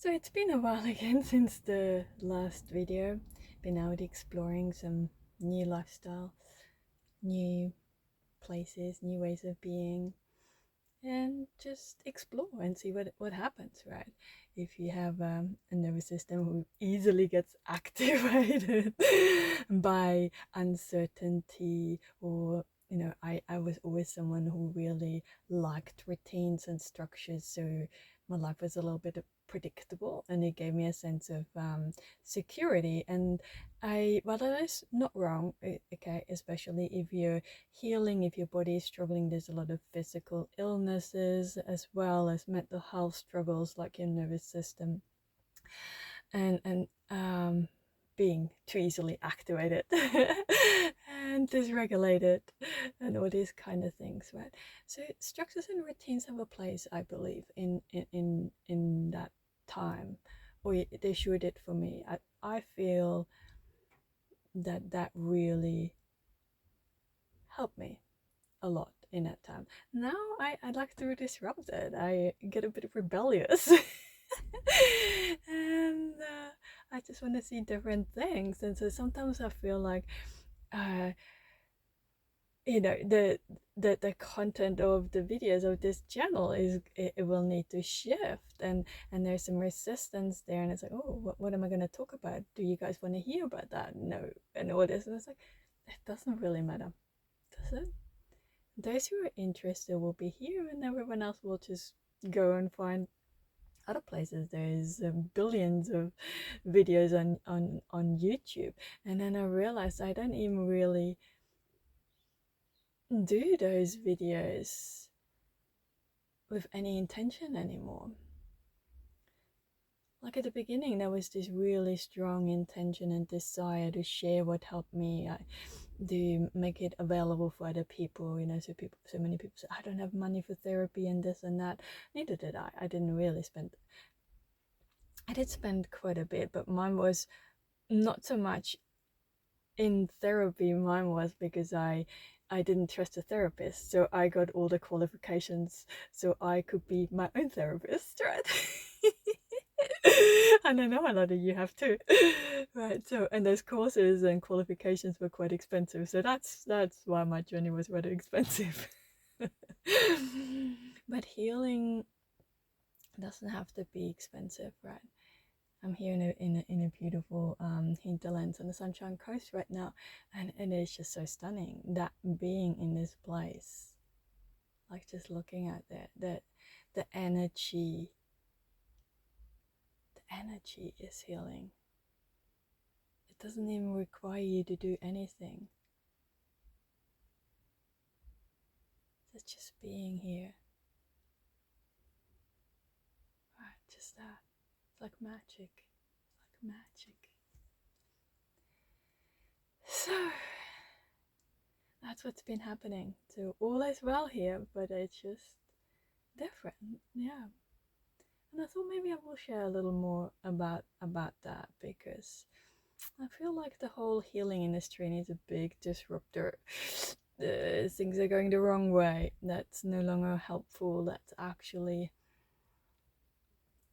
So it's been a while again since the last video. Been out exploring some new lifestyle, new places, new ways of being, and just explore and see what happens, right? If you have a nervous system who easily gets activated by uncertainty, or I was always someone who really liked routines and structures, so my life was a little bit predictable, and it gave me a sense of security. And well, that is not wrong, okay, especially if you're healing, if your body is struggling. There's a lot of physical illnesses as well as mental health struggles, like your nervous system and being too easily activated and dysregulated and all these kind of things, right? So structures and routines have a place, I believe, in that time, or they sure did for me. I feel that really helped me a lot in that time. Now I like to disrupt it. I get a bit rebellious. And I just want to see different things. And so sometimes I feel like uh, the content of the videos of this channel it will need to shift, and there's some resistance there, and it's like, oh, what am I going to talk about? Do you guys want to hear about that? No. And all this, and it's like, it doesn't really matter, does it? Those who are interested will be here, and everyone else will just go and find other places. There's billions of videos on YouTube. And then I realized I don't even really do those videos with any intention anymore. Like at the beginning, there was this really strong intention and desire to share what helped me, to make it available for other people. So many people say, I don't have money for therapy and this and that. Neither did I. I did spend quite a bit, but mine was not so much in therapy. Mine was because I didn't trust a therapist, so I got all the qualifications so I could be my own therapist, right? And I know a lot of you have too, right? So, and those courses and qualifications were quite expensive, so that's why my journey was rather expensive. But healing doesn't have to be expensive, right? I'm here in a beautiful hinterlands on the Sunshine Coast right now, and it is just so stunning that being in this place, like just looking at that the energy is healing. It doesn't even require you to do anything. It's just being here, right? Just that. It's like magic. It's like magic. So that's what's been happening. So all is well here, but it's just different. Yeah. And I thought maybe I will share a little more about that, because I feel like the whole healing industry needs a big disruptor. Things are going the wrong way. That's no longer helpful. That's actually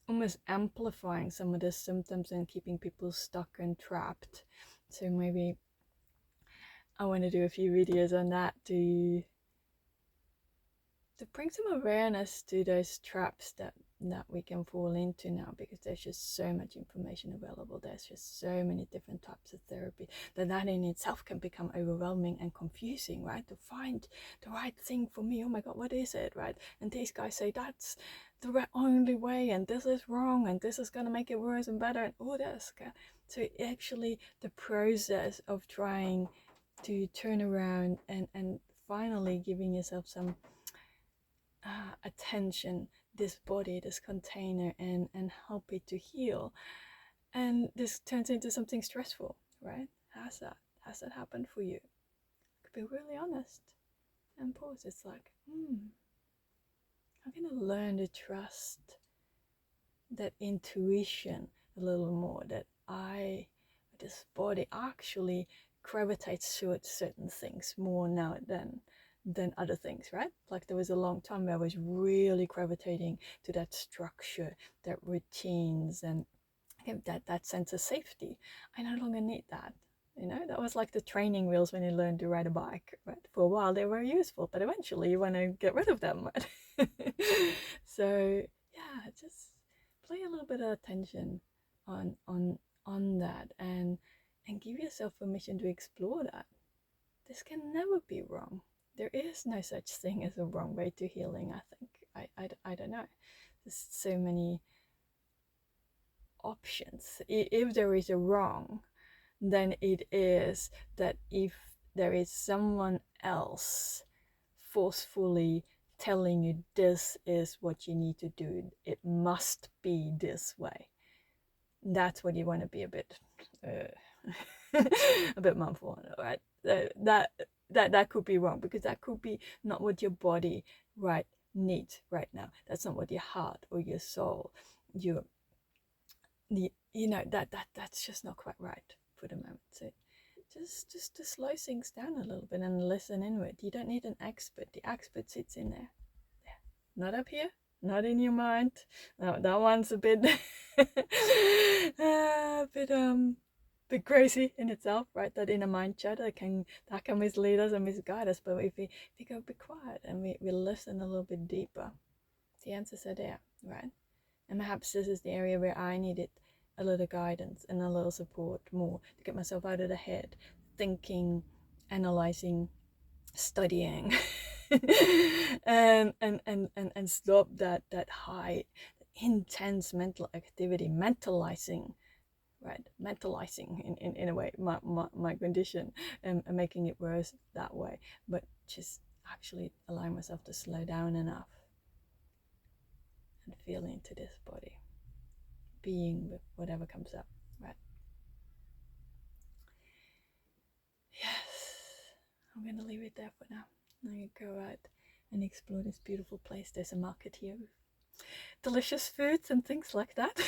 almost amplifying some of the symptoms and keeping people stuck and trapped. So maybe I want to do a few videos on that to bring some awareness to those traps that we can fall into now, because there's just so much information available. There's just so many different types of therapy that in itself can become overwhelming and confusing, right? To find the right thing for me. Oh my god, what is it, right? And these guys say that's the only way, and this is wrong, and this is going to make it worse and better, and all this. So actually the process of trying to turn around and finally giving yourself some attention, this body, this container, and help it to heal. And this turns into something stressful, right? Has that happened for you? Could be really honest and pause. It's like, I'm gonna learn to trust that intuition a little more, that this body actually gravitates towards certain things more now than than other things, right? Like there was a long time where I was really gravitating to that structure, that routines, and that sense of safety. I no longer need that. You know, that was like the training wheels when you learned to ride a bike, right? For a while they were useful, but eventually you want to get rid of them, right? So yeah, just play a little bit of attention on that, and give yourself permission to explore that. This can never be wrong. There is no such thing as a wrong way to healing, I think. I don't know. There's so many options. If there is a wrong, then it is that if there is someone else forcefully telling you this is what you need to do, it must be this way, that's what you want to be a bit a bit mindful on, right? That could be wrong, because that could be not what your body needs right now. That's not what your heart or your soul, that's just not quite right for the moment. So just to slow things down a little bit and listen inward. You don't need an expert. The expert sits in there. Not up here, not in your mind. No, that one's a bit bit crazy in itself, right? That inner mind chatter that can mislead us and misguide us. But if we go a bit quiet and we listen a little bit deeper, the answers are there, right? And perhaps this is the area where I needed a little guidance and a little support more to get myself out of the head, thinking, analyzing, studying, and stop that high, intense mental activity, mentalizing, right? Mentalizing in a way my condition, and making it worse that way. But just actually allowing myself to slow down enough and feel into this body, being with whatever comes up, right? Yes, I'm gonna leave it there for now. I'm gonna go out and explore this beautiful place. There's a market here with delicious foods and things like that.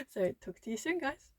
So talk to you soon, guys.